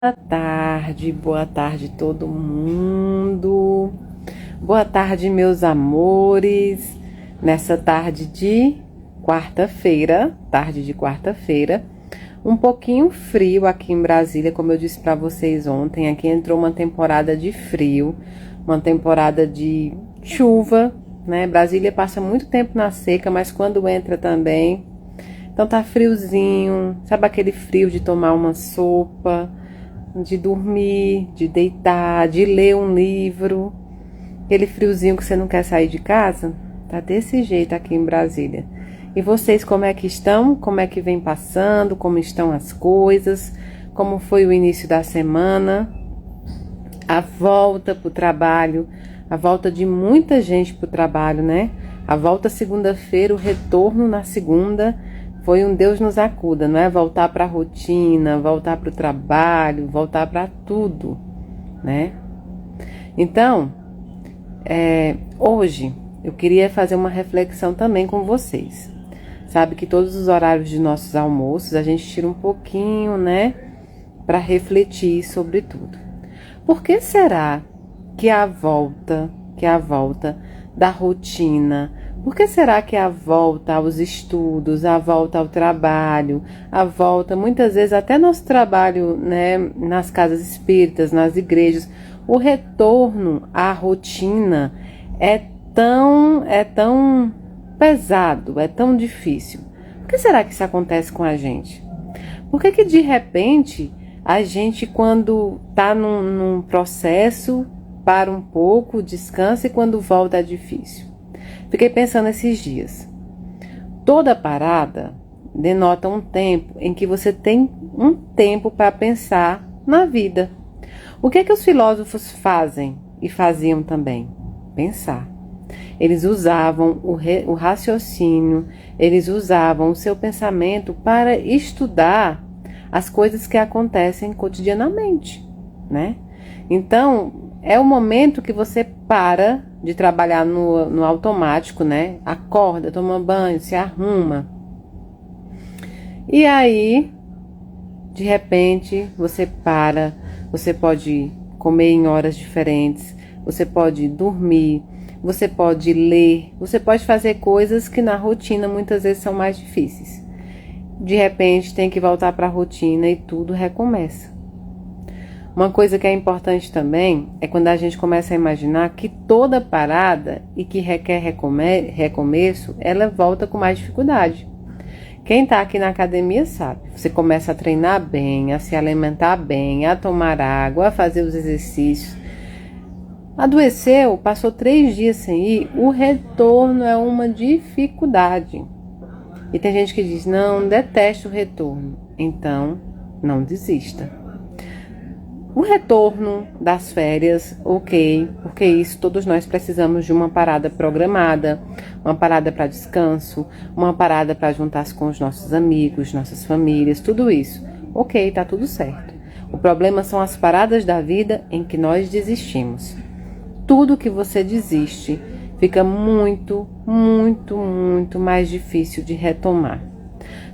Boa tarde todo mundo. Boa tarde, meus amores. Nessa tarde de quarta-feira, um pouquinho frio aqui em Brasília, como eu disse para vocês ontem. Aqui entrou uma temporada de frio, uma temporada de chuva, né? Brasília passa muito tempo na seca, mas quando entra também, então tá friozinho, sabe aquele frio de tomar uma sopa, de dormir, de deitar, de ler um livro, aquele friozinho que você não quer sair de casa, tá desse jeito aqui em Brasília. E vocês, como é que estão? Como é que vem passando? Como estão as coisas? Como foi o início da semana? A volta pro trabalho, a volta de muita gente pro trabalho, né? A volta segunda-feira, o retorno na segunda, foi um Deus nos acuda, não é? Voltar para a rotina, voltar para o trabalho, voltar para tudo, né? Então, hoje eu queria fazer uma reflexão também com vocês. Sabe que todos os horários de nossos almoços a gente tira um pouquinho, né? Para refletir sobre tudo. Por que será que a volta da rotina, por que será que a volta aos estudos, a volta ao trabalho, a volta, muitas vezes até nosso trabalho, né, nas casas espíritas, nas igrejas, o retorno à rotina é tão pesado, é tão difícil? Por que será que isso acontece com a gente? Por que de repente a gente, quando está num processo, para um pouco, descansa e quando volta é difícil? Fiquei pensando esses dias. Toda parada denota um tempo em que você tem um tempo para pensar na vida. O que é que os filósofos fazem e faziam também? Pensar. Eles usavam o raciocínio, eles usavam o seu pensamento para estudar as coisas que acontecem cotidianamente, né? Então, é o momento que você para de trabalhar no automático, né? Acorda, toma banho, se arruma. E aí, de repente, você para, você pode comer em horas diferentes, você pode dormir, você pode ler, você pode fazer coisas que na rotina muitas vezes são mais difíceis. De repente tem que voltar para a rotina e tudo recomeça. Uma coisa que é importante também é quando a gente começa a imaginar que toda parada e que requer recomeço, ela volta com mais dificuldade. Quem está aqui na academia sabe, você começa a treinar bem, a se alimentar bem, a tomar água, a fazer os exercícios. Adoeceu, passou 3 dias sem ir, o retorno é uma dificuldade. E tem gente que diz, não, detesto o retorno. Então, não desista. O retorno das férias, ok, porque isso todos nós precisamos de uma parada programada, uma parada para descanso, uma parada para juntar-se com os nossos amigos, nossas famílias, tudo isso. Ok, tá tudo certo. O problema são as paradas da vida em que nós desistimos. Tudo que você desiste fica muito mais difícil de retomar.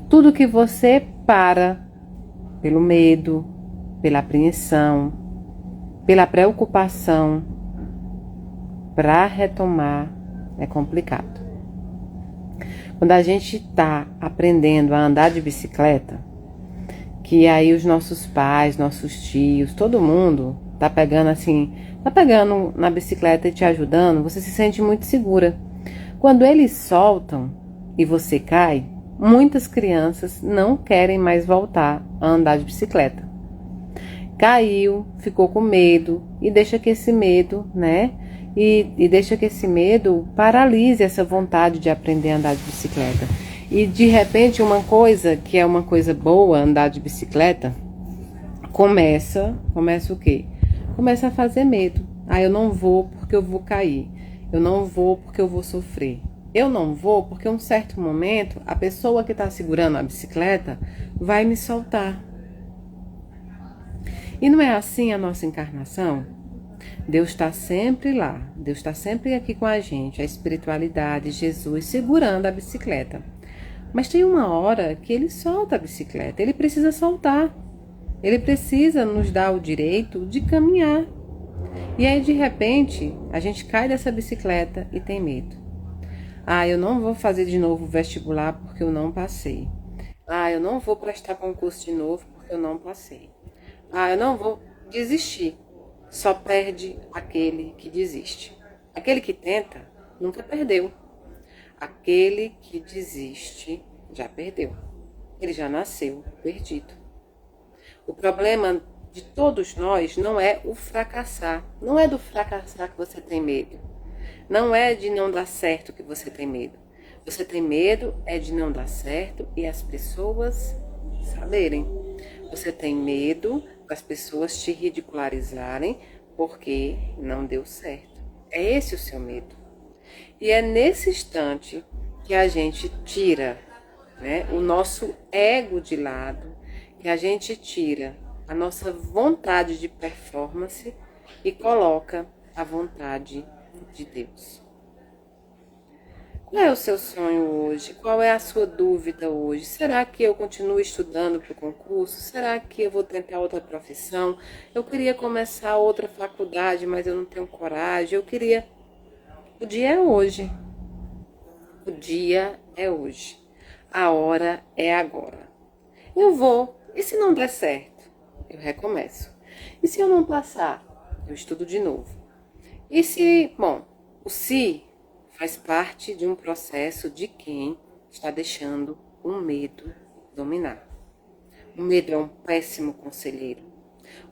Tudo que você para pelo medo, pela apreensão, pela preocupação, para retomar é complicado. Quando a gente está aprendendo a andar de bicicleta, que aí os nossos pais, nossos tios, todo mundo tá pegando na bicicleta e te ajudando, você se sente muito segura. Quando eles soltam e você cai, muitas crianças não querem mais voltar a andar de bicicleta. Caiu, ficou com medo e deixa que esse medo, né? E deixa que esse medo paralise essa vontade de aprender a andar de bicicleta. E de repente uma coisa que é uma coisa boa, andar de bicicleta, começa o quê? Começa a fazer medo. Eu não vou porque eu vou cair. Eu não vou porque eu vou sofrer. Eu não vou porque em um certo momento a pessoa que está segurando a bicicleta vai me soltar. E não é assim a nossa encarnação? Deus está sempre lá, Deus está sempre aqui com a gente, a espiritualidade, Jesus, segurando a bicicleta. Mas tem uma hora que ele solta a bicicleta, ele precisa soltar. Ele precisa nos dar o direito de caminhar. E aí, de repente, a gente cai dessa bicicleta e tem medo. Ah, eu não vou fazer de novo o vestibular porque eu não passei. Ah, eu não vou prestar concurso de novo porque eu não passei. Ah, eu não vou desistir. Só perde aquele que desiste. Aquele que tenta, nunca perdeu. Aquele que desiste, já perdeu. Ele já nasceu perdido. O problema de todos nós não é o fracassar. Não é do fracassar que você tem medo. Não é de não dar certo que você tem medo. Você tem medo é de não dar certo e as pessoas saberem. Você tem medo das pessoas te ridicularizarem porque não deu certo. É esse o seu medo. E é nesse instante que a gente tira, né, o nosso ego de lado, que a gente tira a nossa vontade de performance e coloca a vontade de Deus. Qual é o seu sonho hoje? Qual é a sua dúvida hoje? Será que eu continuo estudando para o concurso? Será que eu vou tentar outra profissão? Eu queria começar outra faculdade, mas eu não tenho coragem. O dia é hoje. O dia é hoje. A hora é agora. Eu vou. E se não der certo? Eu recomeço. E se eu não passar? Eu estudo de novo. E se, o se faz parte de um processo de quem está deixando o medo dominar. O medo é um péssimo conselheiro.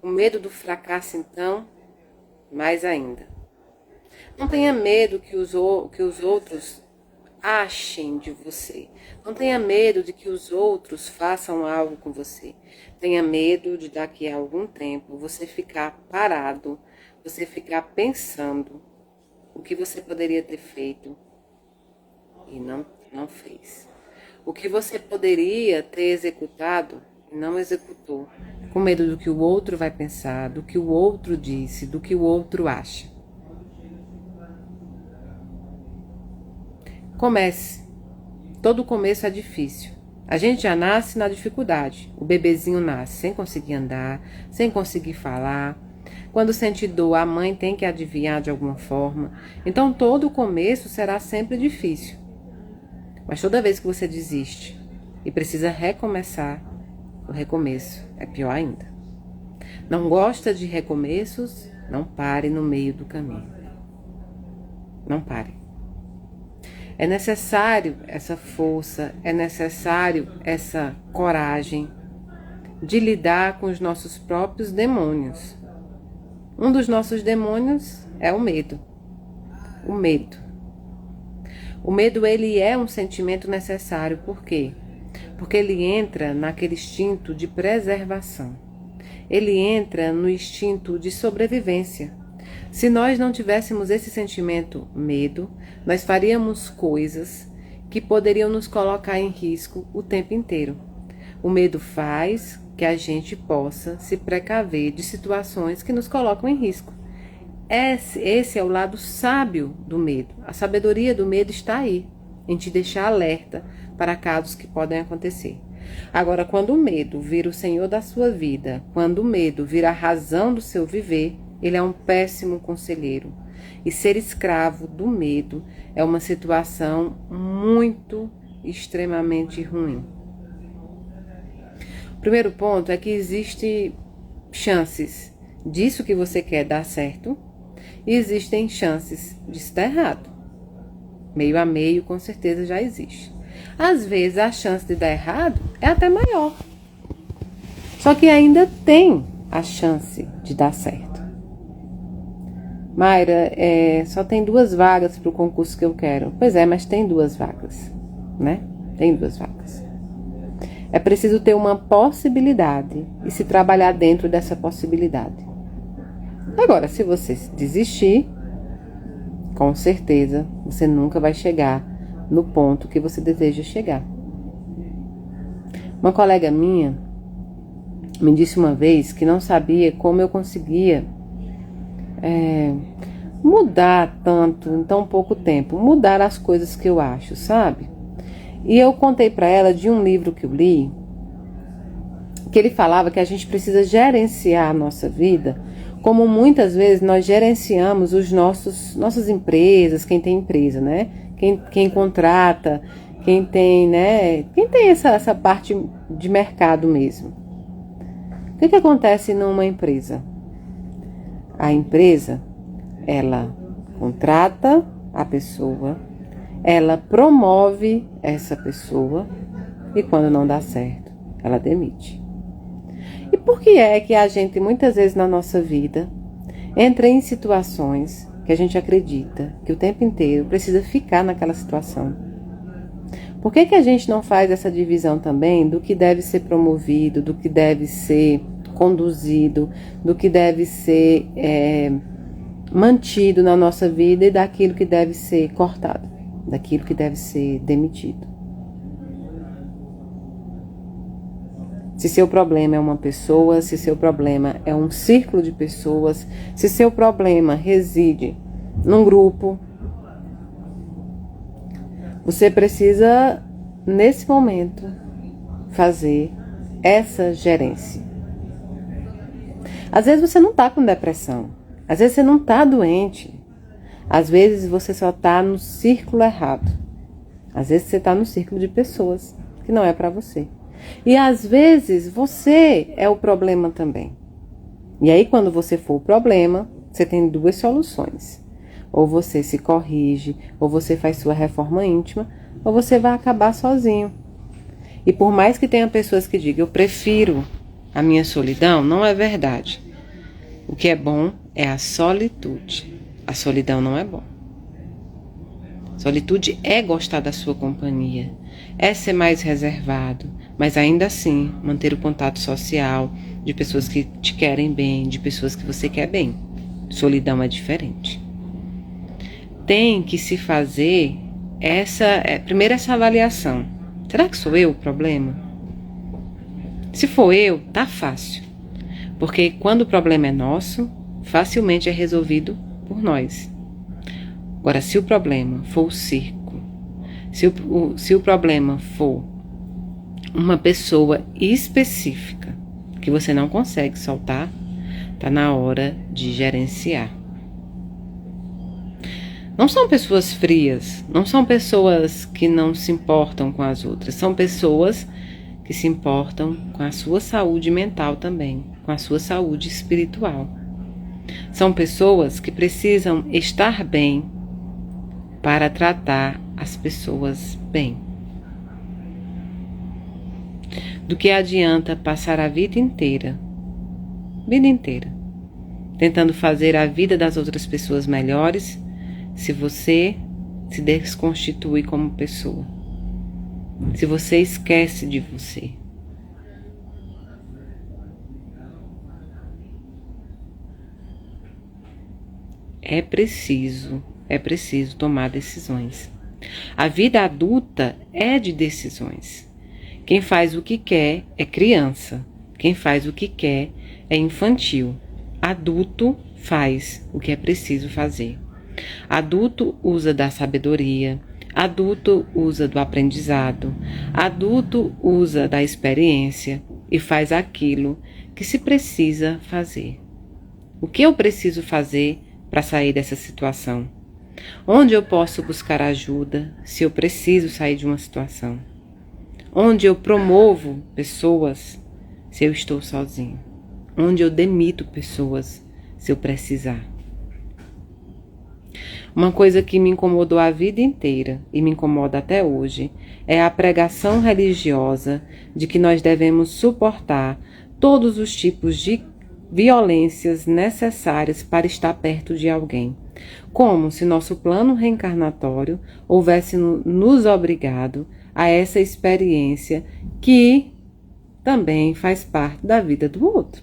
O medo do fracasso, então, mais ainda. Não tenha medo que os outros achem de você. Não tenha medo de que os outros façam algo com você. Tenha medo de daqui a algum tempo você ficar parado, você ficar pensando o que você poderia ter feito e não fez. O que você poderia ter executado e não executou. Com medo do que o outro vai pensar, do que o outro disse, do que o outro acha. Comece. Todo começo é difícil. A gente já nasce na dificuldade. O bebezinho nasce sem conseguir andar, sem conseguir falar. Quando sente dor, a mãe tem que adivinhar de alguma forma. Então, todo começo será sempre difícil. Mas toda vez que você desiste e precisa recomeçar, o recomeço é pior ainda. Não gosta de recomeços? Não pare no meio do caminho. Não pare. É necessário essa força, é necessário essa coragem de lidar com os nossos próprios demônios. Um dos nossos demônios é o medo. O medo. O medo, ele é um sentimento necessário. Por quê? Porque ele entra naquele instinto de preservação. Ele entra no instinto de sobrevivência. Se nós não tivéssemos esse sentimento medo, nós faríamos coisas que poderiam nos colocar em risco o tempo inteiro. O medo faz que a gente possa se precaver de situações que nos colocam em risco. Esse é o lado sábio do medo. A sabedoria do medo está aí, em te deixar alerta para casos que podem acontecer. Agora, quando o medo vira o senhor da sua vida, quando o medo vira a razão do seu viver, ele é um péssimo conselheiro. E ser escravo do medo é uma situação muito, extremamente ruim. O primeiro ponto é que existem chances disso que você quer dar certo e existem chances disso dar errado. Meio a meio, com certeza, já existe. Às vezes, a chance de dar errado é até maior. Só que ainda tem a chance de dar certo. Mayra, só tem 2 vagas para o concurso que eu quero. Pois é, mas tem 2 vagas, né? Tem 2 vagas. É preciso ter uma possibilidade e se trabalhar dentro dessa possibilidade. Agora, se você desistir, com certeza você nunca vai chegar no ponto que você deseja chegar. Uma colega minha me disse uma vez que não sabia como eu conseguia mudar tanto em tão pouco tempo, mudar as coisas que eu acho, sabe? E eu contei para ela de um livro que eu li, que ele falava que a gente precisa gerenciar a nossa vida, como muitas vezes nós gerenciamos nossas empresas, quem tem empresa, né? Quem contrata, quem tem, né? Quem tem essa parte de mercado mesmo. O que acontece numa empresa? A empresa, ela contrata a pessoa, ela promove essa pessoa e quando não dá certo, ela demite. E por que é que a gente, muitas vezes na nossa vida, entra em situações que a gente acredita que o tempo inteiro precisa ficar naquela situação? Por que a gente não faz essa divisão também do que deve ser promovido, do que deve ser conduzido, do que deve ser mantido na nossa vida e daquilo que deve ser cortado, daquilo que deve ser demitido? Se seu problema é uma pessoa, se seu problema é um círculo de pessoas, se seu problema reside num grupo, você precisa, nesse momento, fazer essa gerência. Às vezes você não está com depressão, às vezes você não está doente, às vezes você só está no círculo errado, às vezes você está no círculo de pessoas que não é para você. E às vezes você é o problema também. E aí quando você for o problema, você tem duas soluções. Ou você se corrige, ou você faz sua reforma íntima, ou você vai acabar sozinho. E por mais que tenha pessoas que digam, eu prefiro a minha solidão, não é verdade. O que é bom é a solitude. A solidão não é bom. Solitude é gostar da sua companhia, é ser mais reservado, mas ainda assim manter o contato social de pessoas que te querem bem, de pessoas que você quer bem. Solidão é diferente. Tem que se fazer primeiro essa avaliação. Será que sou eu o problema? Se for eu, tá fácil. Porque quando o problema é nosso, facilmente é resolvido por nós. Agora, se o problema for o circo, se o problema for uma pessoa específica que você não consegue soltar, tá na hora de gerenciar. Não são pessoas frias, não são pessoas que não se importam com as outras, são pessoas que se importam com a sua saúde mental também, com a sua saúde espiritual. São pessoas que precisam estar bem para tratar as pessoas bem. Do que adianta passar a vida inteira, tentando fazer a vida das outras pessoas melhores, se você se desconstitui como pessoa, se você esquece de você. É preciso tomar decisões. A vida adulta é de decisões. Quem faz o que quer é criança. Quem faz o que quer é infantil. Adulto faz o que é preciso fazer. Adulto usa da sabedoria. Adulto usa do aprendizado. Adulto usa da experiência e faz aquilo que se precisa fazer. O que eu preciso fazer para sair dessa situação? Onde eu posso buscar ajuda se eu preciso sair de uma situação? Onde eu promovo pessoas se eu estou sozinho? Onde eu demito pessoas se eu precisar? Uma coisa que me incomodou a vida inteira e me incomoda até hoje é a pregação religiosa de que nós devemos suportar todos os tipos de violências necessárias para estar perto de alguém, como se nosso plano reencarnatório houvesse nos obrigado a essa experiência que também faz parte da vida do outro.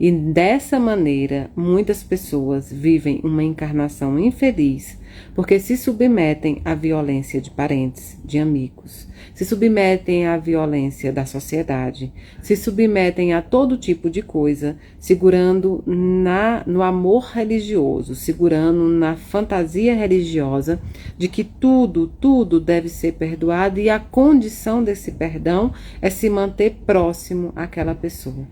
E dessa maneira, muitas pessoas vivem uma encarnação infeliz porque se submetem à violência de parentes, de amigos, se submetem à violência da sociedade, se submetem a todo tipo de coisa, segurando no amor religioso, segurando na fantasia religiosa de que tudo deve ser perdoado e a condição desse perdão é se manter próximo àquela pessoa.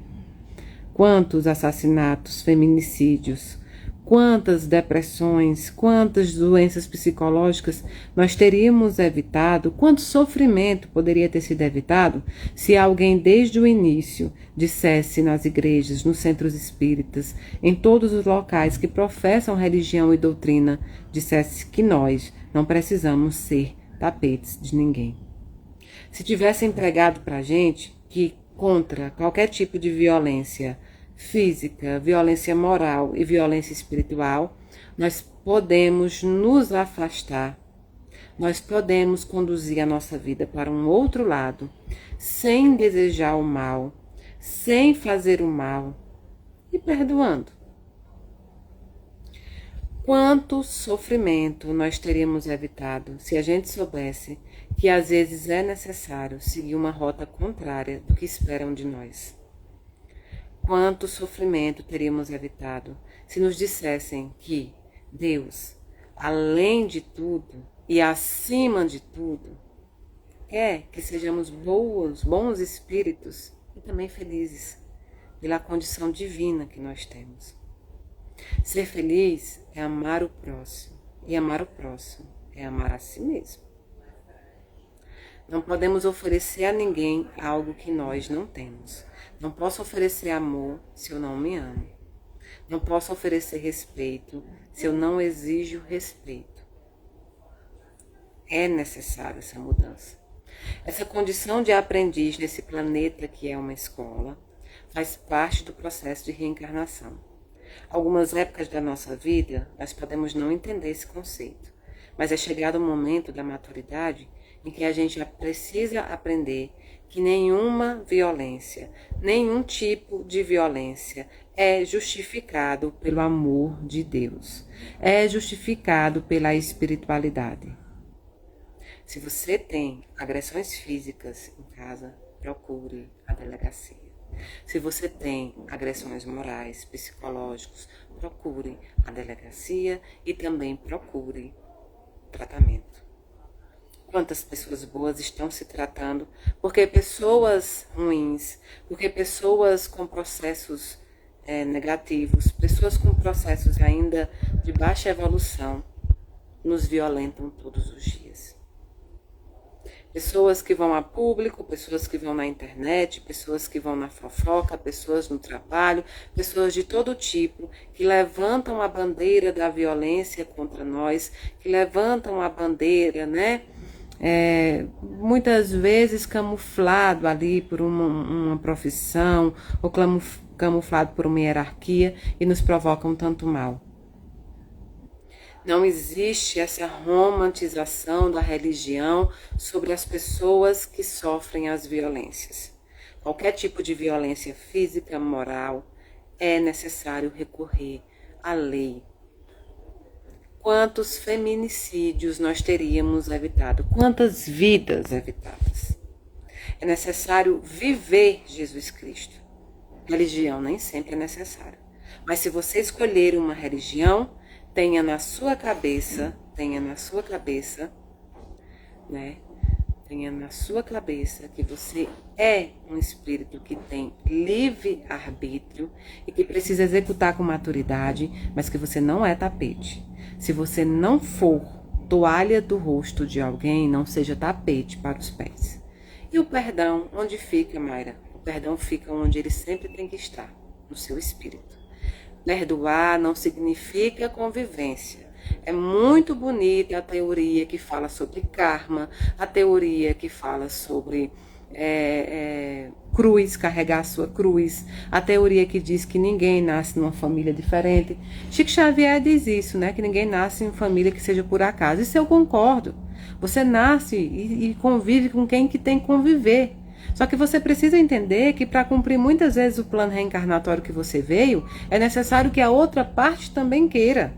Quantos assassinatos, feminicídios, quantas depressões, quantas doenças psicológicas nós teríamos evitado, quanto sofrimento poderia ter sido evitado se alguém desde o início dissesse nas igrejas, nos centros espíritas, em todos os locais que professam religião e doutrina, dissesse que nós não precisamos ser tapetes de ninguém. Se tivessem pregado para a gente que contra qualquer tipo de violência física, violência moral e violência espiritual, nós podemos nos afastar, nós podemos conduzir a nossa vida para um outro lado, sem desejar o mal, sem fazer o mal e perdoando. Quanto sofrimento nós teríamos evitado se a gente soubesse que às vezes é necessário seguir uma rota contrária do que esperam de nós. Quanto sofrimento teríamos evitado se nos dissessem que Deus, além de tudo e acima de tudo, quer que sejamos bons espíritos e também felizes pela condição divina que nós temos. Ser feliz é amar o próximo, e amar o próximo é amar a si mesmo. Não podemos oferecer a ninguém algo que nós não temos. Não posso oferecer amor se eu não me amo. Não posso oferecer respeito se eu não exijo respeito. É necessária essa mudança. Essa condição de aprendiz nesse planeta que é uma escola faz parte do processo de reencarnação. Algumas épocas da nossa vida nós podemos não entender esse conceito, mas é chegado o momento da maturidade em que a gente já precisa aprender que nenhuma violência, nenhum tipo de violência é justificado pelo amor de Deus, é justificado pela espiritualidade. Se você tem agressões físicas em casa, procure a delegacia. Se você tem agressões morais, psicológicos, procure a delegacia e também procure tratamento. Quantas pessoas boas estão se tratando, porque pessoas ruins, porque pessoas com processos negativos, pessoas com processos ainda de baixa evolução, nos violentam todos os dias. Pessoas que vão a público, pessoas que vão na internet, pessoas que vão na fofoca, pessoas no trabalho, pessoas de todo tipo, que levantam a bandeira da violência contra nós, que levantam a bandeira, muitas vezes camuflado ali por uma profissão, ou camuflado por uma hierarquia e nos provocam tanto mal. Não existe essa romantização da religião sobre as pessoas que sofrem as violências. Qualquer tipo de violência física, moral, é necessário recorrer à lei. Quantos feminicídios nós teríamos evitado? Quantas vidas evitadas? É necessário viver Jesus Cristo. Religião nem sempre é necessária. Mas se você escolher uma religião, tenha na sua cabeça, que você é um espírito que tem livre arbítrio e que precisa executar com maturidade, mas que você não é tapete. Se você não for toalha do rosto de alguém, não seja tapete para os pés. E o perdão, onde fica, Mayra? O perdão fica onde ele sempre tem que estar, no seu espírito. Perdoar não significa convivência. É muito bonita a teoria que fala sobre karma, a teoria que fala sobre cruz, carregar a sua cruz, a teoria que diz que ninguém nasce numa família diferente. Chico Xavier diz isso, que ninguém nasce em uma família que seja por acaso. Isso eu concordo. Você nasce e convive com quem que tem que conviver. Só que você precisa entender que para cumprir muitas vezes o plano reencarnatório que você veio, é necessário que a outra parte também queira.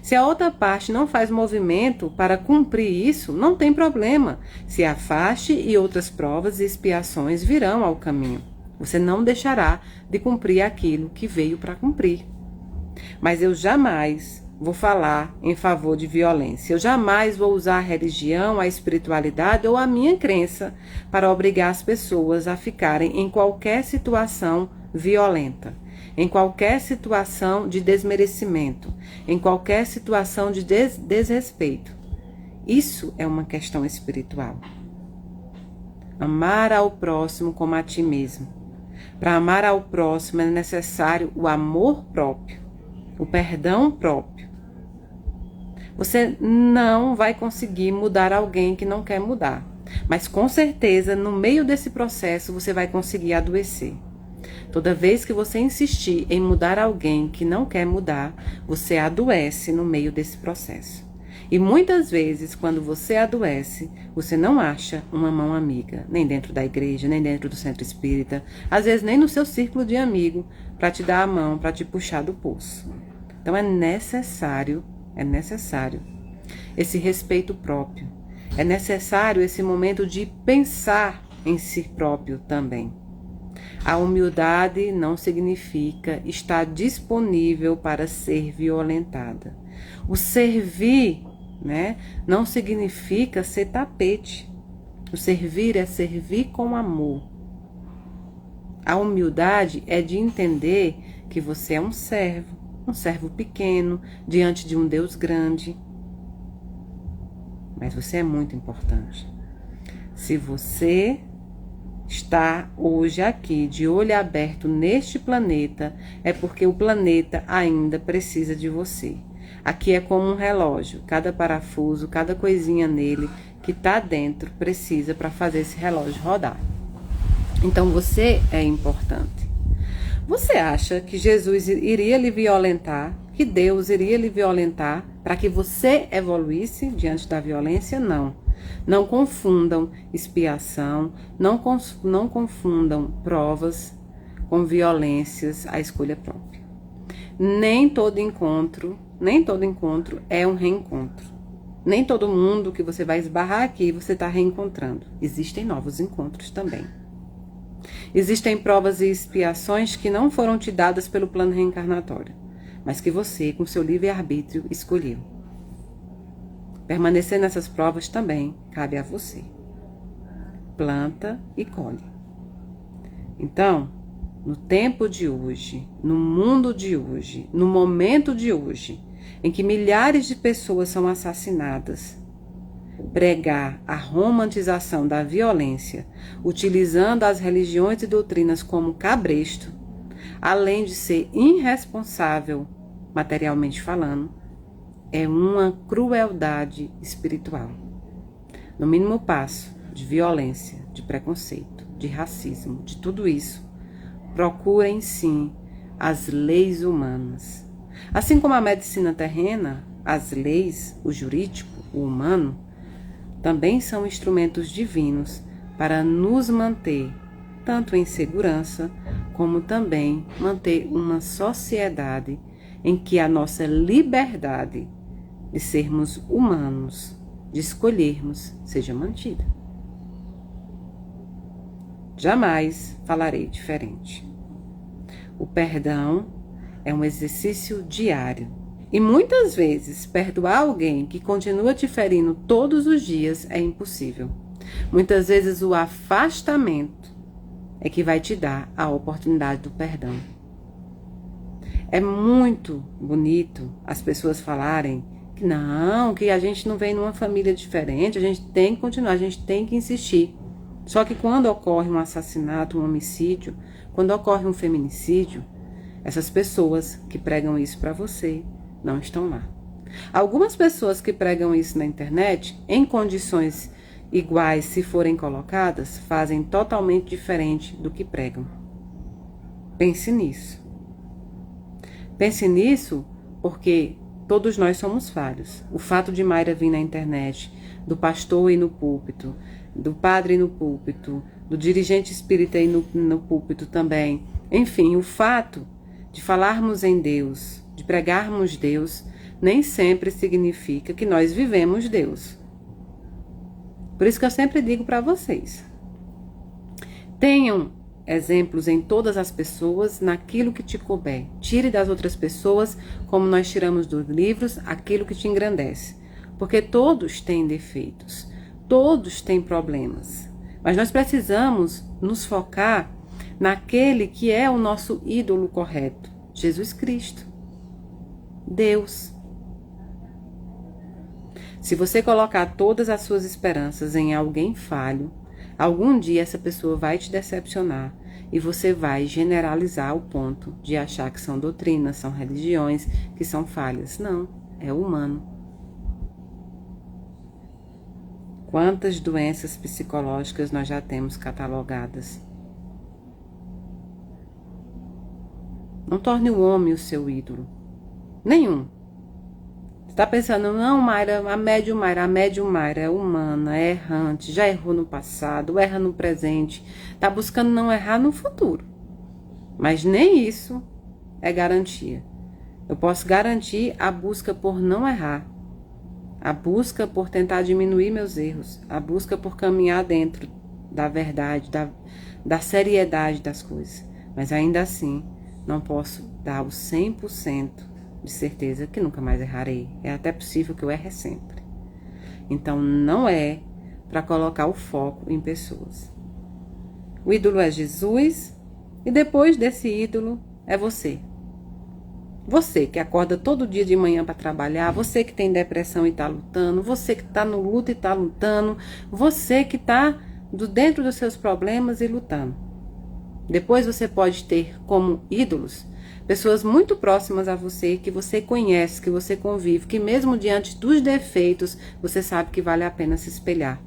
Se a outra parte não faz movimento para cumprir isso, não tem problema. Se afaste e outras provas e expiações virão ao caminho. Você não deixará de cumprir aquilo que veio para cumprir. Mas eu jamais vou falar em favor de violência. Eu jamais vou usar a religião, a espiritualidade ou a minha crença para obrigar as pessoas a ficarem em qualquer situação violenta, em qualquer situação de desmerecimento, em qualquer situação de desrespeito. Isso é uma questão espiritual. Amar ao próximo como a ti mesmo. Para amar ao próximo é necessário o amor próprio, o perdão próprio. Você não vai conseguir mudar alguém que não quer mudar, mas com certeza no meio desse processo você vai conseguir adoecer. Toda vez que você insistir em mudar alguém que não quer mudar, você adoece no meio desse processo. E muitas vezes, quando você adoece, você não acha uma mão amiga, nem dentro da igreja, nem dentro do centro espírita, às vezes nem no seu círculo de amigo, para te dar a mão, para te puxar do poço. Então é necessário esse respeito próprio. É necessário esse momento de pensar em si próprio também. A humildade não significa estar disponível para ser violentada. O servir, não significa ser tapete. O servir é servir com amor. A humildade é de entender que você é um servo pequeno, diante de um Deus grande. Mas você é muito importante. Se você está hoje aqui de olho aberto neste planeta, é porque o planeta ainda precisa de você. Aqui é como um relógio, cada parafuso, cada coisinha nele que está dentro precisa para fazer esse relógio rodar. Então você é importante. Você acha que Jesus iria lhe violentar, que Deus iria lhe violentar para que você evoluísse diante da violência? Não. Não confundam expiação, não confundam provas com violências à escolha própria. Nem todo encontro é um reencontro. Nem todo mundo que você vai esbarrar aqui você está reencontrando. Existem novos encontros também. Existem provas e expiações que não foram te dadas pelo plano reencarnatório, mas que você, com seu livre-arbítrio, escolheu. Permanecer nessas provas também cabe a você. Planta e colhe. Então, no tempo de hoje, no mundo de hoje, no momento de hoje, em que milhares de pessoas são assassinadas, pregar a romantização da violência, utilizando as religiões e doutrinas como cabresto, além de ser irresponsável, materialmente falando, é uma crueldade espiritual. No mínimo passo de violência, de preconceito, de racismo, de tudo isso, procurem sim as leis humanas. Assim como a medicina terrena, as leis, o jurídico, o humano, também são instrumentos divinos para nos manter tanto em segurança, como também manter uma sociedade em que a nossa liberdade de sermos humanos, de escolhermos, seja mantida. Jamais falarei diferente. O perdão é um exercício diário. E muitas vezes, perdoar alguém que continua te ferindo todos os dias é impossível. Muitas vezes o afastamento é que vai te dar a oportunidade do perdão. É muito bonito as pessoas falarem que não, que a gente não vem numa família diferente, a gente tem que continuar, a gente tem que insistir. Só que quando ocorre um assassinato, um homicídio, quando ocorre um feminicídio, essas pessoas que pregam isso para você não estão lá. Algumas pessoas que pregam isso na internet, em condições iguais, se forem colocadas, fazem totalmente diferente do que pregam. Pense nisso. Pense nisso porque todos nós somos falhos. O fato de Mayra vir na internet, do pastor ir no púlpito, do padre no púlpito, do dirigente espírita aí no púlpito também. Enfim, o fato de falarmos em Deus, de pregarmos Deus, nem sempre significa que nós vivemos Deus. Por isso que eu sempre digo para vocês, tenham exemplos em todas as pessoas, naquilo que te couber. Tire das outras pessoas, como nós tiramos dos livros, aquilo que te engrandece. Porque todos têm defeitos, todos têm problemas. Mas nós precisamos nos focar naquele que é o nosso ídolo correto, Jesus Cristo, Deus. Se você colocar todas as suas esperanças em alguém falho, algum dia essa pessoa vai te decepcionar e você vai generalizar ao ponto de achar que são doutrinas, são religiões, que são falhas. Não, é humano. Quantas doenças psicológicas nós já temos catalogadas? Não torne o homem o seu ídolo. Nenhum. Você está pensando, não, Mayra, a médium Mayra é humana, é errante, já errou no passado, erra no presente, está buscando não errar no futuro. Mas nem isso é garantia. Eu posso garantir a busca por não errar, a busca por tentar diminuir meus erros, a busca por caminhar dentro da verdade, da seriedade das coisas. Mas ainda assim, não posso dar o 100% de certeza que nunca mais errarei. É até possível que eu erre sempre. Então, não é para colocar o foco em pessoas. O ídolo é Jesus e depois desse ídolo é você. Você que acorda todo dia de manhã para trabalhar, você que tem depressão e está lutando, você que está no luto e está lutando, você que está dentro dos seus problemas e lutando. Depois você pode ter como ídolos pessoas muito próximas a você, que você conhece, que você convive, que mesmo diante dos defeitos, você sabe que vale a pena se espelhar.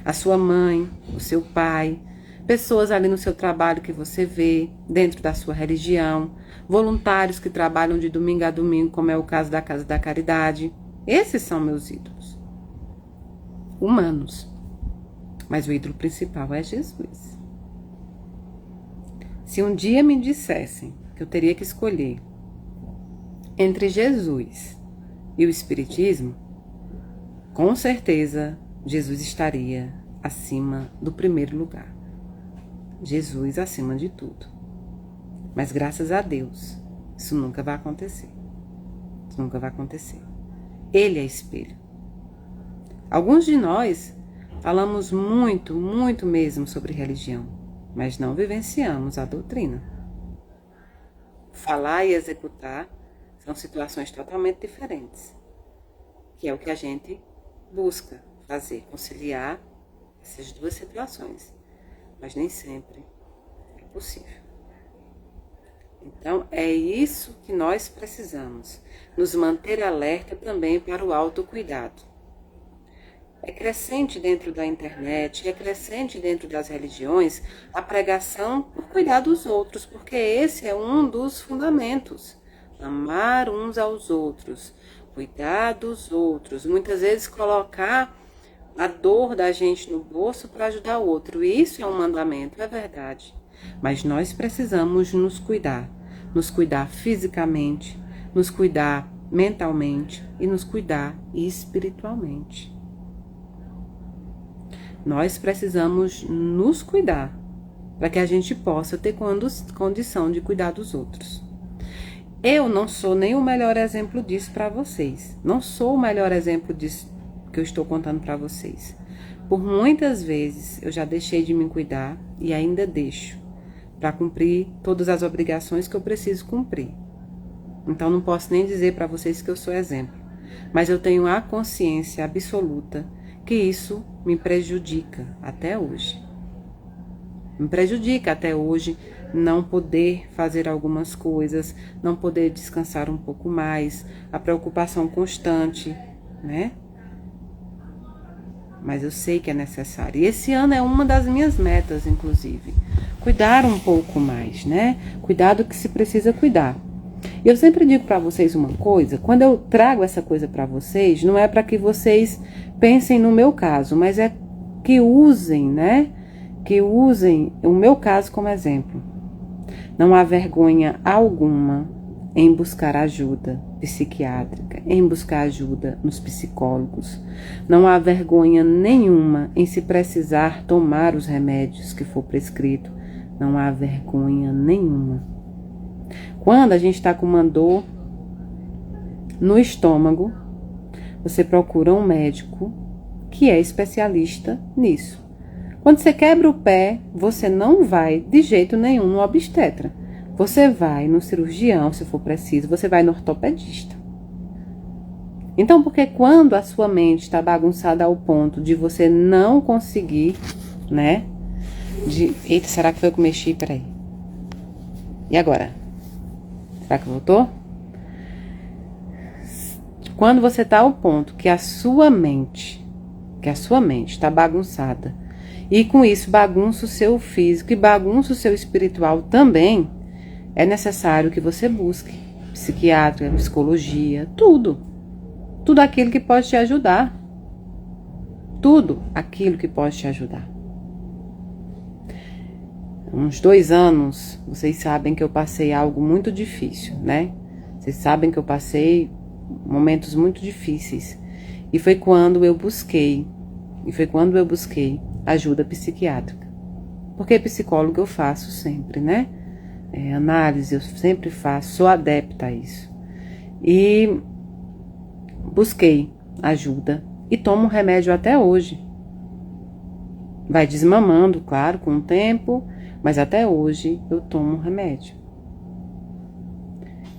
A sua mãe, o seu pai, pessoas ali no seu trabalho que você vê, dentro da sua religião, voluntários que trabalham de domingo a domingo, como é o caso da Casa da Caridade. Esses são meus ídolos. Humanos. Mas o ídolo principal é Jesus. Se um dia me dissessem que eu teria que escolher entre Jesus e o Espiritismo, com certeza Jesus estaria acima do primeiro lugar. Jesus acima de tudo. Mas graças a Deus, isso nunca vai acontecer. Isso nunca vai acontecer. Ele é espelho. Alguns de nós falamos muito, muito mesmo sobre religião, mas não vivenciamos a doutrina. Falar e executar são situações totalmente diferentes, que é o que a gente busca fazer, conciliar essas duas situações, mas nem sempre é possível. Então, é isso que nós precisamos, nos manter alerta também para o autocuidado. É crescente dentro da internet, é crescente dentro das religiões a pregação por cuidar dos outros, porque esse é um dos fundamentos. Amar uns aos outros, cuidar dos outros, muitas vezes colocar a dor da gente no bolso para ajudar o outro. Isso é um mandamento, é verdade. Mas nós precisamos nos cuidar fisicamente, nos cuidar mentalmente e nos cuidar espiritualmente. Nós precisamos nos cuidar para que a gente possa ter condição de cuidar dos outros. Eu não sou nem o melhor exemplo disso para vocês. Não sou o melhor exemplo disso que eu estou contando para vocês. Por muitas vezes eu já deixei de me cuidar e ainda deixo para cumprir todas as obrigações que eu preciso cumprir. Então não posso nem dizer para vocês que eu sou exemplo, mas eu tenho a consciência absoluta que isso me prejudica até hoje. Me prejudica até hoje não poder fazer algumas coisas, não poder descansar um pouco mais, a preocupação constante, né? Mas eu sei que é necessário. E esse ano é uma das minhas metas, inclusive. Cuidar um pouco mais, né? Cuidar do que se precisa cuidar. E eu sempre digo para vocês uma coisa, quando eu trago essa coisa para vocês, não é para que vocês pensem no meu caso, mas é que usem, né? Que usem o meu caso como exemplo. Não há vergonha alguma em buscar ajuda psiquiátrica, em buscar ajuda nos psicólogos. Não há vergonha nenhuma em, se precisar, tomar os remédios que for prescrito. Não há vergonha nenhuma. Quando a gente está com uma dor no estômago, você procura um médico que é especialista nisso. Quando você quebra o pé, você não vai de jeito nenhum no obstetra. Você vai no cirurgião, se for preciso, você vai no ortopedista. Então, porque quando a sua mente está bagunçada ao ponto de você não conseguir, né? Eita, será que foi eu que mexi? Peraí. E agora? Será que voltou? Quando você está ao ponto que a sua mente está bagunçada, e com isso bagunça o seu físico e bagunça o seu espiritual também, é necessário que você busque psiquiatra, psicologia, tudo. Tudo aquilo que pode te ajudar. Tudo aquilo que pode te ajudar. Uns 2 anos, vocês sabem que eu passei algo muito difícil, né? Vocês sabem que eu passei momentos muito difíceis. E foi quando eu busquei ajuda psiquiátrica. Porque psicólogo eu faço sempre, né? Análise eu sempre faço, sou adepta a isso. E busquei ajuda e tomo remédio até hoje. Vai desmamando, claro, com o tempo, mas até hoje eu tomo remédio.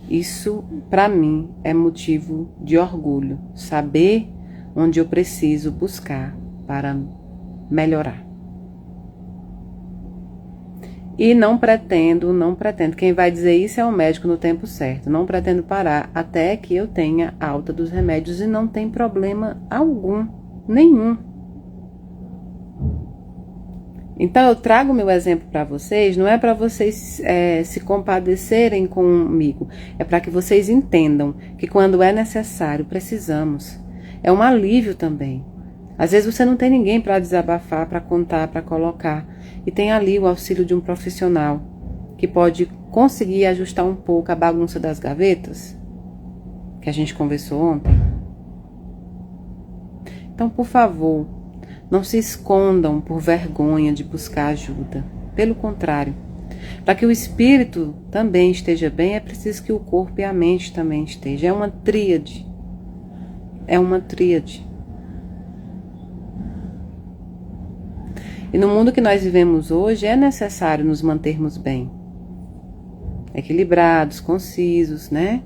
Isso, para mim, é motivo de orgulho, saber onde eu preciso buscar para melhorar. E não pretendo, quem vai dizer isso é o médico no tempo certo, não pretendo parar até que eu tenha alta dos remédios e não tem problema algum, nenhum. Então eu trago meu exemplo para vocês, não é para vocês se compadecerem comigo, é para que vocês entendam que quando é necessário, precisamos. É um alívio também. Às vezes você não tem ninguém para desabafar, para contar, para colocar. E tem ali o auxílio de um profissional que pode conseguir ajustar um pouco a bagunça das gavetas que a gente conversou ontem. Então, por favor, não se escondam por vergonha de buscar ajuda. Pelo contrário, para que o espírito também esteja bem, é preciso que o corpo e a mente também estejam. É uma tríade. É uma tríade. E no mundo que nós vivemos hoje, é necessário nos mantermos bem. Equilibrados, concisos, né?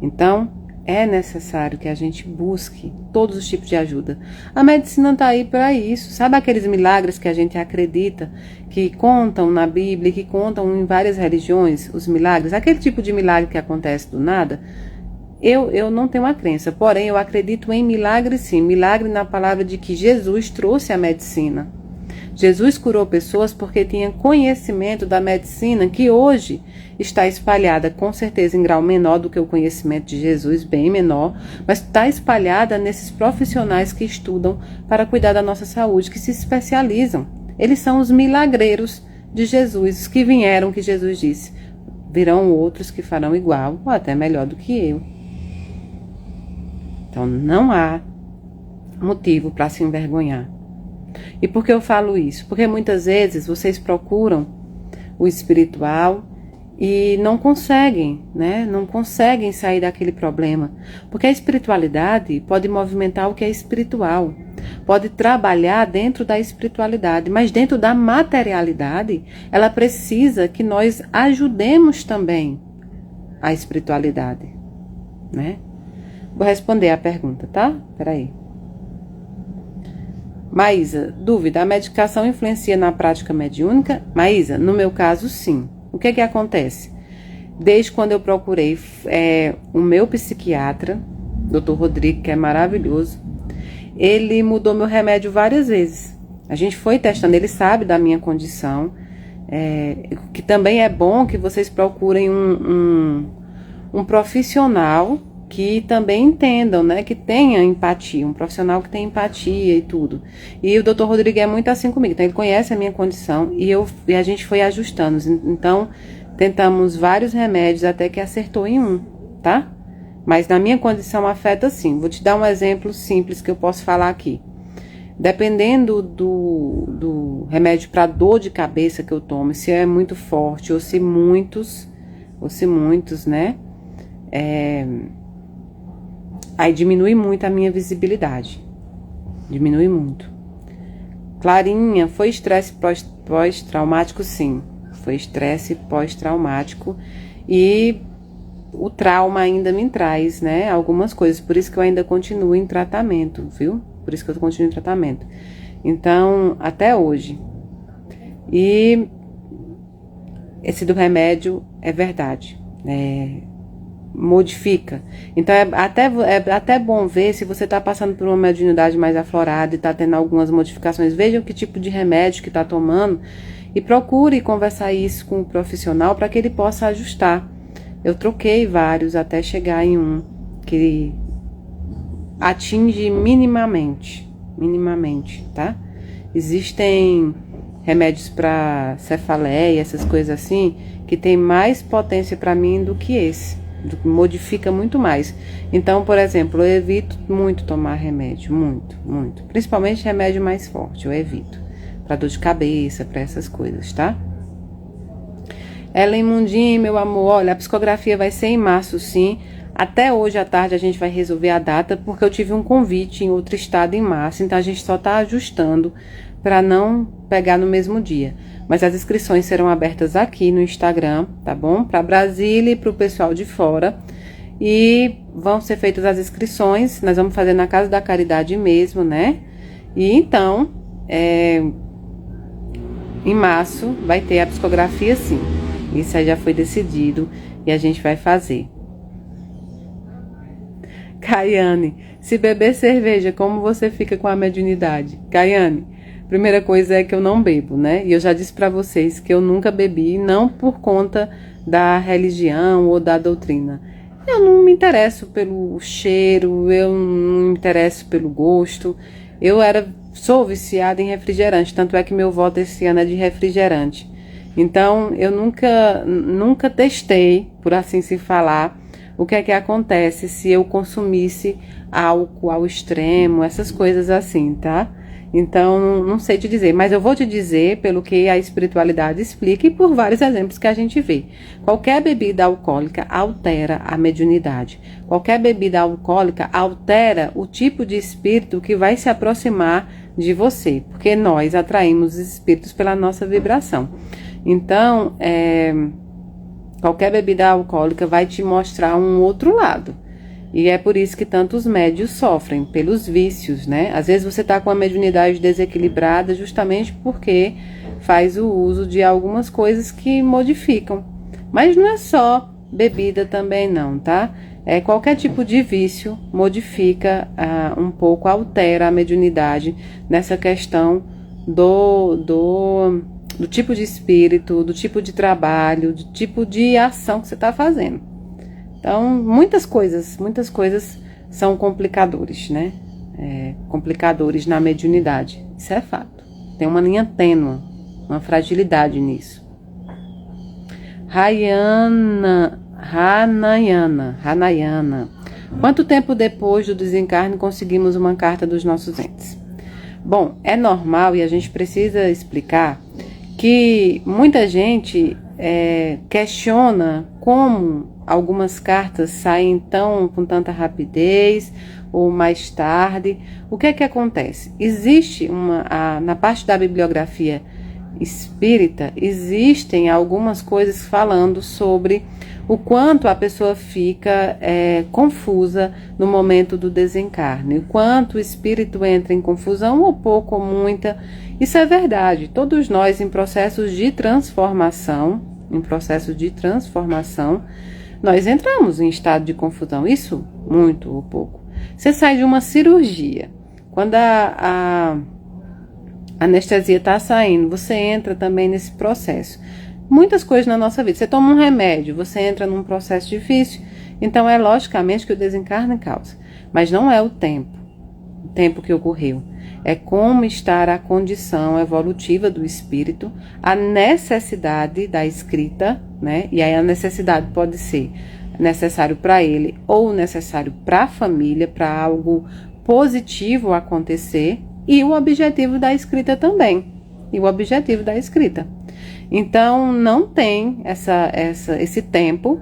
Então, é necessário que a gente busque todos os tipos de ajuda. A medicina está aí para isso. Sabe aqueles milagres que a gente acredita, que contam na Bíblia, que contam em várias religiões, os milagres? Aquele tipo de milagre que acontece do nada? Eu não tenho uma crença, porém eu acredito em milagre sim. Milagre na palavra de que Jesus trouxe a medicina. Jesus curou pessoas porque tinha conhecimento da medicina que hoje está espalhada, com certeza em grau menor do que o conhecimento de Jesus, bem menor, mas está espalhada nesses profissionais que estudam para cuidar da nossa saúde, que se especializam. Eles são os milagreiros de Jesus, que vieram, que Jesus disse, virão outros que farão igual ou até melhor do que eu. Então, não há motivo para se envergonhar. E por que eu falo isso? Porque muitas vezes vocês procuram o espiritual e não conseguem, né? Não conseguem sair daquele problema. Porque a espiritualidade pode movimentar o que é espiritual. Pode trabalhar dentro da espiritualidade, mas dentro da materialidade, ela precisa que nós ajudemos também a espiritualidade, né? Vou responder a pergunta, tá? Peraí. Maísa, dúvida, a medicação influencia na prática mediúnica? Maísa, no meu caso, sim. O que que acontece? Desde quando eu procurei o meu psiquiatra, Dr. Rodrigo, que é maravilhoso, ele mudou meu remédio várias vezes. A gente foi testando, ele sabe da minha condição, que também é bom que vocês procurem um profissional que também entendam, né? Que tenha empatia, um profissional que tenha empatia e tudo. E o Dr. Rodrigo é muito assim comigo, então ele conhece a minha condição e a gente foi ajustando. Então, tentamos vários remédios até que acertou em um, tá? Mas na minha condição afeta sim. Vou te dar um exemplo simples que eu posso falar aqui. Dependendo do remédio para dor de cabeça que eu tomo, se é muito forte ou se muitos, né? Aí diminui muito a minha visibilidade. Diminui muito. Clarinha, foi estresse pós-traumático? Sim. Foi estresse pós-traumático. E o trauma ainda me traz, né? Algumas coisas. Por isso que eu ainda continuo em tratamento, viu? Por isso que eu continuo em tratamento. Então, até hoje. E esse do remédio é verdade. Modifica. Então é até bom ver se você está passando por uma mediunidade mais aflorada e está tendo algumas modificações. Veja o que tipo de remédio que está tomando e procure conversar isso com o profissional para que ele possa ajustar. Eu troquei vários até chegar em um que atinge minimamente, tá? Existem remédios para cefaleia, essas coisas assim, que tem mais potência para mim do que esse. Modifica muito mais. Então, por exemplo, eu evito muito tomar remédio, muito. Principalmente remédio mais forte, eu evito. Para dor de cabeça, para essas coisas, tá? Ellen Mundim, meu amor, olha, a psicografia vai ser em março, sim. Até hoje à tarde a gente vai resolver a data, porque eu tive um convite em outro estado em março, então a gente só tá ajustando para não pegar no mesmo dia. Mas as inscrições serão abertas aqui no Instagram, tá bom? Para Brasília e para o pessoal de fora. E vão ser feitas as inscrições, nós vamos fazer na Casa da Caridade mesmo, né? E então, em março vai ter a psicografia sim. Isso aí já foi decidido e a gente vai fazer. Caiane, se beber cerveja, como você fica com a mediunidade? Caiane, primeira coisa é que eu não bebo, né? E eu já disse para vocês que eu nunca bebi, não por conta da religião ou da doutrina. Eu não me interesso pelo cheiro, eu não me interesso pelo gosto. Sou viciada em refrigerante, tanto é que meu voto esse ano é de refrigerante. Então, eu nunca testei, por assim se falar, o que é que acontece se eu consumisse álcool ao extremo, essas coisas assim, tá? Então, não sei te dizer, mas eu vou te dizer pelo que a espiritualidade explica e por vários exemplos que a gente vê. Qualquer bebida alcoólica altera a mediunidade. Qualquer bebida alcoólica altera o tipo de espírito que vai se aproximar de você, porque nós atraímos os espíritos pela nossa vibração. Então, qualquer bebida alcoólica vai te mostrar um outro lado. E é por isso que tantos médios sofrem, pelos vícios, né? Às vezes você está com a mediunidade desequilibrada justamente porque faz o uso de algumas coisas que modificam. Mas não é só bebida também não, tá? Qualquer tipo de vício modifica um pouco, altera a mediunidade nessa questão do tipo de espírito, do tipo de trabalho, do tipo de ação que você está fazendo. Então, muitas coisas são complicadores, né? Complicadores na mediunidade, isso é fato. Tem uma linha tênue, uma fragilidade nisso. Ranayana. Quanto tempo depois do desencarne conseguimos uma carta dos nossos entes? Bom, é normal e a gente precisa explicar que muita gente questiona como algumas cartas saem com tanta rapidez ou mais tarde. O que é que acontece? Existe na parte da bibliografia espírita, existem algumas coisas falando sobre o quanto a pessoa fica confusa no momento do desencarne, o quanto o espírito entra em confusão ou pouco ou muita. Isso é verdade. Todos nós em processos de transformação, nós entramos em estado de confusão, isso muito ou pouco. Você sai de uma cirurgia, quando a anestesia está saindo, você entra também nesse processo. Muitas coisas na nossa vida, você toma um remédio, você entra num processo difícil Então é logicamente que o desencarne causa, mas não é o tempo que ocorreu. É como está a condição evolutiva do espírito, a necessidade da escrita, né? E aí a necessidade pode ser necessário para ele ou necessário para a família, para algo positivo acontecer, e o objetivo da escrita também. Então não tem esse tempo.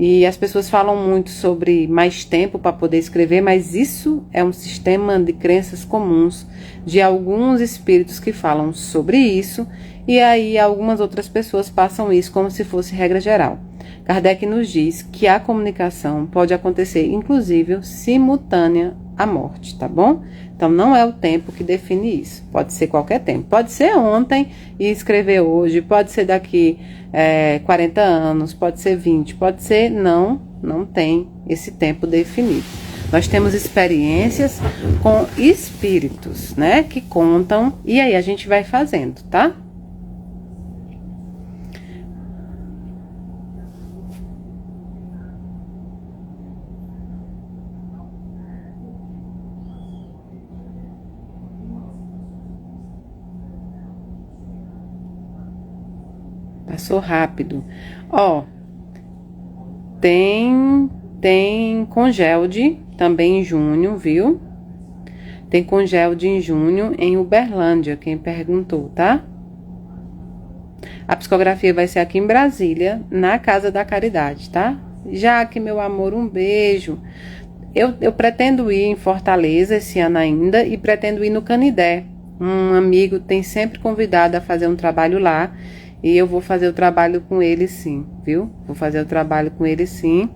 E as pessoas falam muito sobre mais tempo para poder escrever, mas isso é um sistema de crenças comuns de alguns espíritos que falam sobre isso, e aí algumas outras pessoas passam isso como se fosse regra geral. Kardec nos diz que a comunicação pode acontecer, inclusive, simultânea à morte, tá bom? Então, não é o tempo que define isso. Pode ser qualquer tempo. Pode ser ontem e escrever hoje, pode ser daqui 40 anos, pode ser 20, pode ser... Não tem esse tempo definido. Nós temos experiências com espíritos, né, que contam, e aí a gente vai fazendo, tá? Passou rápido. Ó, tem Congelde também em junho, viu? Tem Congelde em junho em Uberlândia, quem perguntou, tá? A psicografia vai ser aqui em Brasília, na Casa da Caridade, tá? Jaque, meu amor, um beijo. Eu pretendo ir em Fortaleza esse ano ainda e pretendo ir no Canidé. Um amigo tem sempre convidado a fazer um trabalho lá. E eu vou fazer o trabalho com ele sim, viu? Vou fazer o trabalho com ele sim,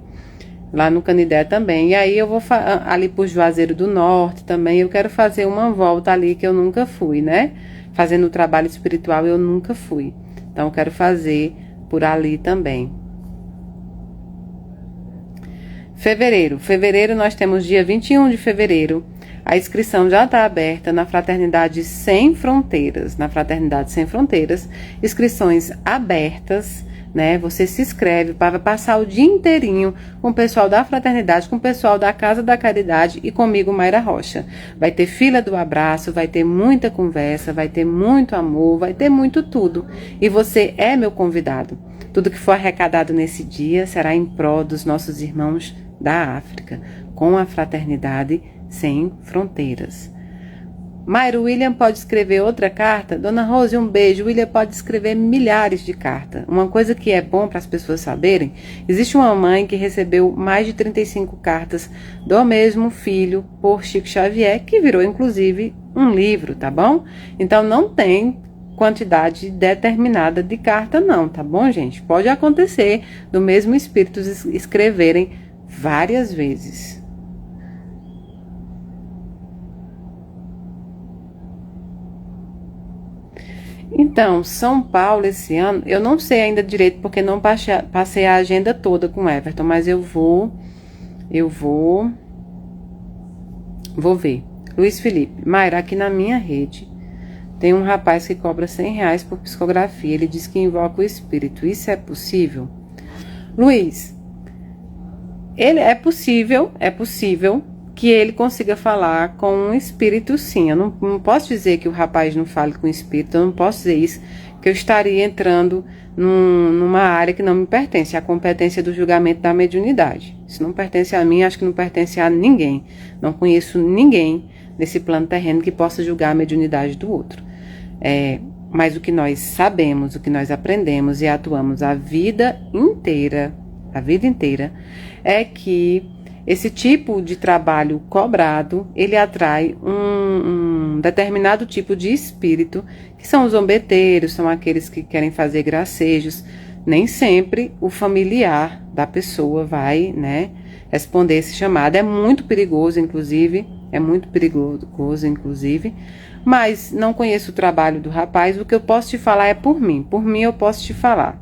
lá no Canidé também. E aí eu vou ali por Juazeiro do Norte também, eu quero fazer uma volta ali que eu nunca fui, né? Fazendo o trabalho espiritual eu nunca fui. Então eu quero fazer por ali também. Fevereiro nós temos dia 21 de fevereiro. A inscrição já está aberta na Fraternidade Sem Fronteiras. Na Fraternidade Sem Fronteiras, inscrições abertas, né? Você se inscreve para passar o dia inteirinho com o pessoal da Fraternidade, com o pessoal da Casa da Caridade e comigo, Mayra Rocha. Vai ter fila do abraço, vai ter muita conversa, vai ter muito amor, vai ter muito tudo. E você é meu convidado. Tudo que for arrecadado nesse dia será em prol dos nossos irmãos da África, com a Fraternidade Sem Fronteiras. Mayra, William pode escrever outra carta? Dona Rose, um beijo. William pode escrever milhares de cartas. Uma coisa que é bom para as pessoas saberem, existe uma mãe que recebeu mais de 35 cartas do mesmo filho por Chico Xavier, que virou inclusive um livro, tá bom? Então não tem quantidade determinada de carta não, tá bom, gente? Pode acontecer do mesmo espírito escreverem várias vezes. Então, São Paulo esse ano, eu não sei ainda direito porque não passei a agenda toda com Everton, mas eu vou ver. Luiz Felipe, Mayra, aqui na minha rede tem um rapaz que cobra R$100 por psicografia, ele diz que invoca o espírito, isso é possível? Luiz, é possível que ele consiga falar com um espírito sim. Eu não posso dizer que o rapaz não fale com o espírito, eu não posso dizer isso, que eu estaria entrando numa área que não me pertence, a competência do julgamento da mediunidade. Isso não pertence a mim, acho que não pertence a ninguém. Não conheço ninguém nesse plano terreno que possa julgar a mediunidade do outro. Mas o que nós sabemos, o que nós aprendemos e atuamos a vida inteira, é que esse tipo de trabalho cobrado, ele atrai um determinado tipo de espírito, que são os zombeteiros, são aqueles que querem fazer gracejos. Nem sempre o familiar da pessoa vai, né, responder esse chamado. É muito perigoso, inclusive, mas não conheço o trabalho do rapaz. O que eu posso te falar é por mim eu posso te falar.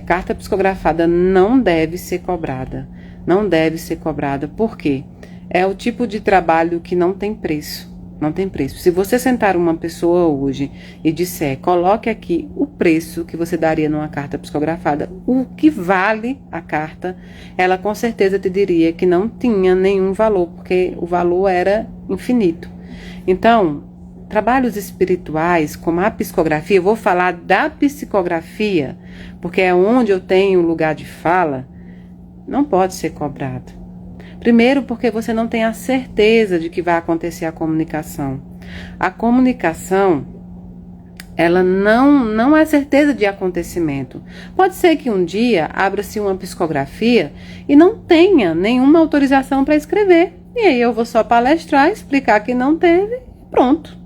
Carta psicografada não deve ser cobrada. Não deve ser cobrada, por quê? É o tipo de trabalho que não tem preço. Não tem preço. Se você sentar uma pessoa hoje e disser, coloque aqui o preço que você daria numa carta psicografada, o que vale a carta, ela com certeza te diria que não tinha nenhum valor, porque o valor era infinito. Então, trabalhos espirituais, como a psicografia, eu vou falar da psicografia, porque é onde eu tenho lugar de fala, não pode ser cobrado. Primeiro, porque você não tem a certeza de que vai acontecer a comunicação. A comunicação, ela não é certeza de acontecimento. Pode ser que um dia abra-se uma psicografia e não tenha nenhuma autorização para escrever. E aí eu vou só palestrar, explicar que não teve e pronto.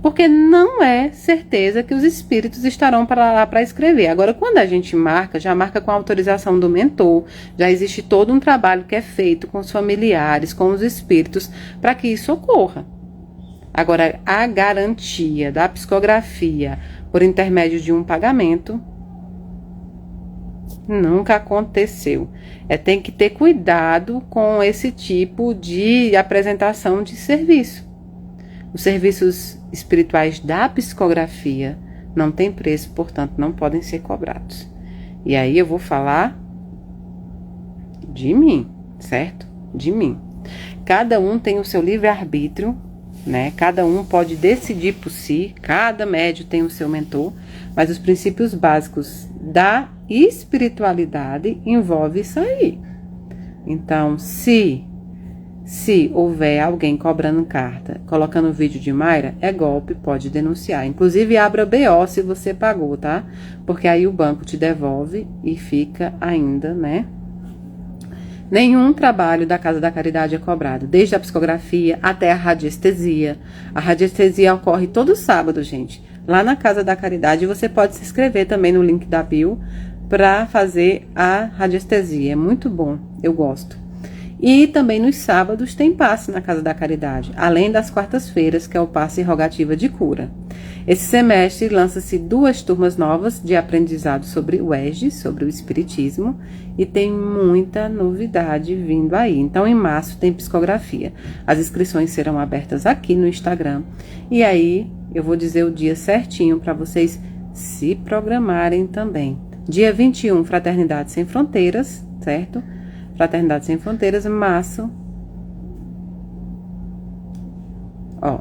Porque não é certeza que os espíritos estarão para lá para escrever. Agora, quando a gente marca, já marca com a autorização do mentor, já existe todo um trabalho que é feito com os familiares, com os espíritos, para que isso ocorra. Agora, a garantia da psicografia por intermédio de um pagamento nunca aconteceu. Tem que ter cuidado com esse tipo de apresentação de serviço. Os serviços espirituais da psicografia não têm preço, portanto, não podem ser cobrados. E aí eu vou falar de mim, certo? De mim. Cada um tem o seu livre-arbítrio, né? Cada um pode decidir por si, cada médium tem o seu mentor, mas os princípios básicos da espiritualidade envolvem isso aí. Então, se houver alguém cobrando carta, colocando vídeo de Mayra, é golpe, pode denunciar. Inclusive, abra BO se você pagou, tá? Porque aí o banco te devolve e fica ainda, né? Nenhum trabalho da Casa da Caridade é cobrado, desde a psicografia até a radiestesia. A radiestesia ocorre todo sábado, gente. Lá na Casa da Caridade, você pode se inscrever também no link da bio para fazer a radiestesia. É muito bom, eu gosto. E também nos sábados tem passe na Casa da Caridade, além das quartas-feiras, que é o passe rogativa de cura. Esse semestre lança-se 2 turmas novas de aprendizado sobre o ESG, sobre o Espiritismo, e tem muita novidade vindo aí. Então, em março tem psicografia. As inscrições serão abertas aqui no Instagram. E aí, eu vou dizer o dia certinho para vocês se programarem também. Dia 21, Fraternidade Sem Fronteiras, certo? Fraternidade Sem Fronteiras, março. Ó,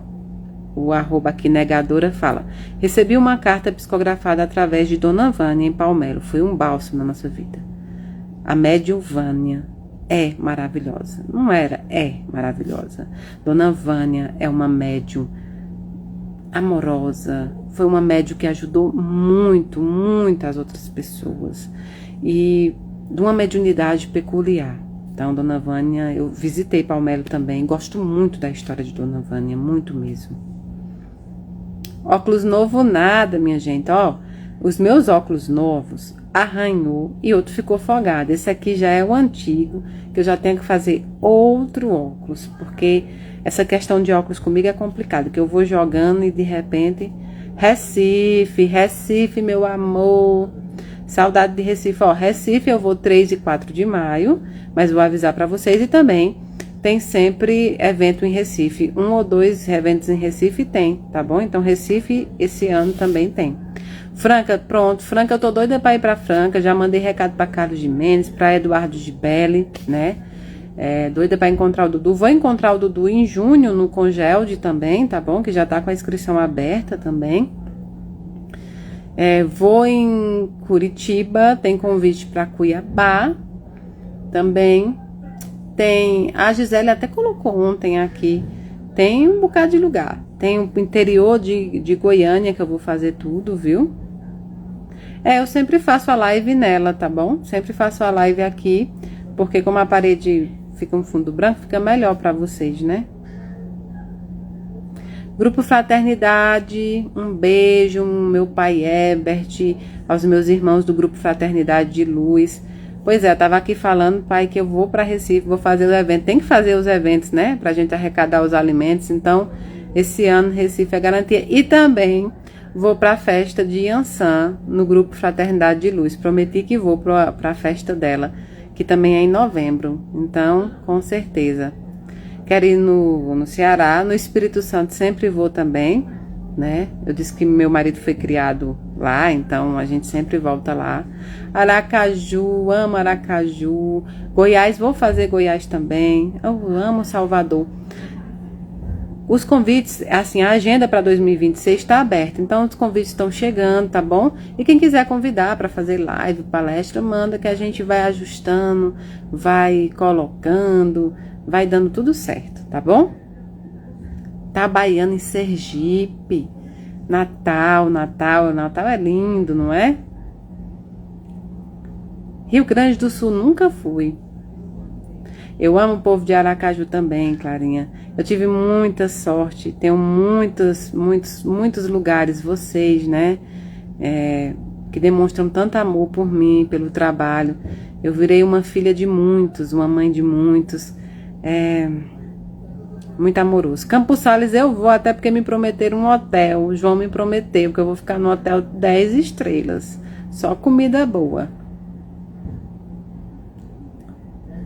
o arroba aqui, negadora, fala: recebi uma carta psicografada através de Dona Vânia em Palmelo. Foi um bálsamo na nossa vida. A médium Vânia é maravilhosa. Não era, é maravilhosa. Dona Vânia é uma médium amorosa. Foi uma médium que ajudou muito, muitas outras pessoas. E de uma mediunidade peculiar. Então, Dona Vânia, eu visitei Palmelo também, gosto muito da história de Dona Vânia, muito mesmo. Óculos novo nada, minha gente, ó, os meus óculos novos arranhou e outro ficou folgado. Esse aqui já é o antigo, que eu já tenho que fazer outro óculos, porque essa questão de óculos comigo é complicado, que eu vou jogando e de repente, Recife, meu amor. Saudade de Recife, ó, Recife eu vou 3 e 4 de maio, mas vou avisar para vocês. E também tem sempre evento em Recife, 1 ou 2 eventos em Recife tem, tá bom? Então Recife esse ano também tem. Franca, pronto, Franca, eu tô doida para ir para Franca, já mandei recado para Carlos de Mendes, para Eduardo Gibelli, né? Doida para encontrar o Dudu, vou encontrar o Dudu em junho no Congelde também, tá bom? Que já tá com a inscrição aberta também. Vou em Curitiba, tem convite para Cuiabá também. Tem, a Gisele até colocou ontem aqui, tem um bocado de lugar. Tem o interior de Goiânia que eu vou fazer tudo, viu? Eu sempre faço a live nela, tá bom? Sempre faço a live aqui, porque como a parede fica um fundo branco, fica melhor para vocês, né? Grupo Fraternidade, um beijo, meu pai Ebert, aos meus irmãos do Grupo Fraternidade de Luz. Pois é, eu tava aqui falando, pai, que eu vou para Recife, vou fazer os eventos. Tem que fazer os eventos, né? Pra gente arrecadar os alimentos. Então, esse ano Recife é garantia. E também vou para a festa de Iansã, no Grupo Fraternidade de Luz. Prometi que vou para a festa dela, que também é em novembro. Então, com certeza. Quero ir no Ceará, no Espírito Santo sempre vou também, né? Eu disse que meu marido foi criado lá, então a gente sempre volta lá. Aracaju, amo Aracaju. Goiás, vou fazer Goiás também. Eu amo Salvador. Os convites, assim, a agenda para 2026 está aberta, então os convites estão chegando, tá bom? E quem quiser convidar para fazer live, palestra, manda que a gente vai ajustando, vai colocando, vai dando tudo certo, tá bom? Itabaiana em Sergipe, Natal é lindo, não é? Rio Grande do Sul nunca fui. Eu amo o povo de Aracaju também, Clarinha. Eu tive muita sorte, tenho muitos lugares, vocês, né? Que demonstram tanto amor por mim, pelo trabalho. Eu virei uma filha de muitos, uma mãe de muitos. Muito amoroso. Campos Sales eu vou, até porque me prometeram um hotel. O João me prometeu que eu vou ficar no hotel 10 estrelas. Só comida boa.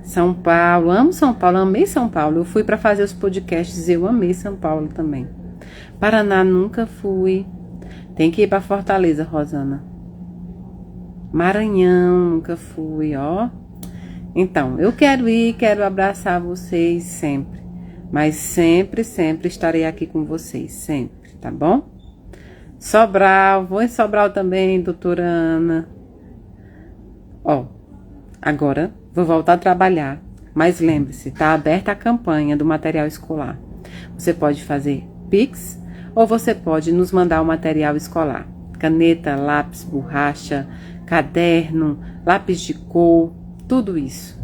São Paulo, amo São Paulo, amei São Paulo. Eu fui para fazer os podcasts e eu amei São Paulo também. Paraná nunca fui. Tem que ir para Fortaleza, Rosana. Maranhão nunca fui, ó. Então, eu quero ir, quero abraçar vocês sempre. Mas sempre estarei aqui com vocês, sempre, tá bom? Sobral, vou em Sobral também, doutora Ana. Ó, agora vou voltar a trabalhar, mas lembre-se, está aberta a campanha do material escolar. Você pode fazer Pix ou você pode nos mandar o material escolar. Caneta, lápis, borracha, caderno, lápis de cor, tudo isso.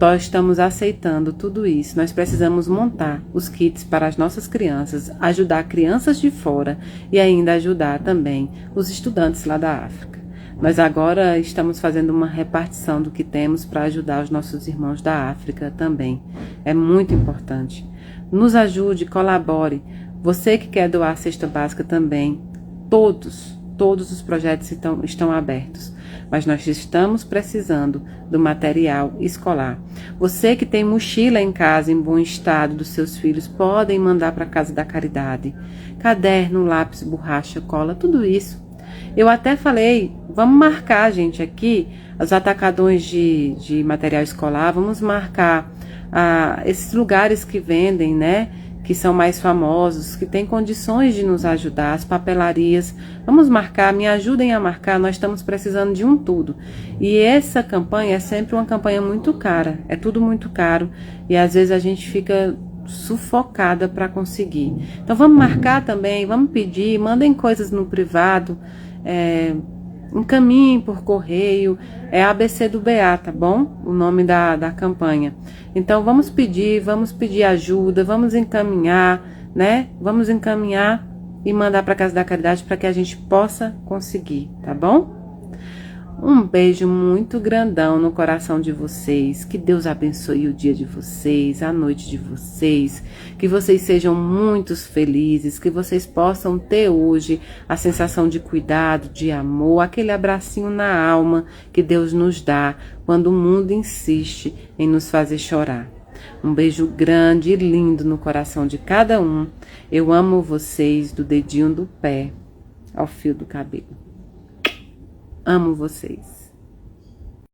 Nós estamos aceitando tudo isso. Nós precisamos montar os kits para as nossas crianças, ajudar crianças de fora e ainda ajudar também os estudantes lá da África. Nós agora estamos fazendo uma repartição do que temos para ajudar os nossos irmãos da África também. É muito importante. Nos ajude, colabore. Você que quer doar a cesta básica também. Todos os projetos estão abertos. Mas nós estamos precisando do material escolar. Você que tem mochila em casa em bom estado dos seus filhos, podem mandar para a Casa da Caridade. Caderno, lápis, borracha, cola, tudo isso. Eu até falei, vamos marcar, gente, aqui, os atacadões de material escolar, vamos marcar esses lugares que vendem, né? Que são mais famosos, que têm condições de nos ajudar, as papelarias. Vamos marcar, me ajudem a marcar, nós estamos precisando de um tudo. E essa campanha é sempre uma campanha muito cara, é tudo muito caro e às vezes a gente fica sufocada para conseguir. Então vamos marcar também, vamos pedir, mandem coisas no privado, encaminhem por correio, é ABC do BA, tá bom? O nome da campanha. Então vamos pedir ajuda, vamos encaminhar, né? Vamos encaminhar e mandar para a Casa da Caridade para que a gente possa conseguir, tá bom? Um beijo muito grandão no coração de vocês. Que Deus abençoe o dia de vocês, a noite de vocês. Que vocês sejam muito felizes. Que vocês possam ter hoje a sensação de cuidado, de amor, aquele abracinho na alma que Deus nos dá quando o mundo insiste em nos fazer chorar. Um beijo grande e lindo no coração de cada um. Eu amo vocês do dedinho do pé ao fio do cabelo. Amo vocês.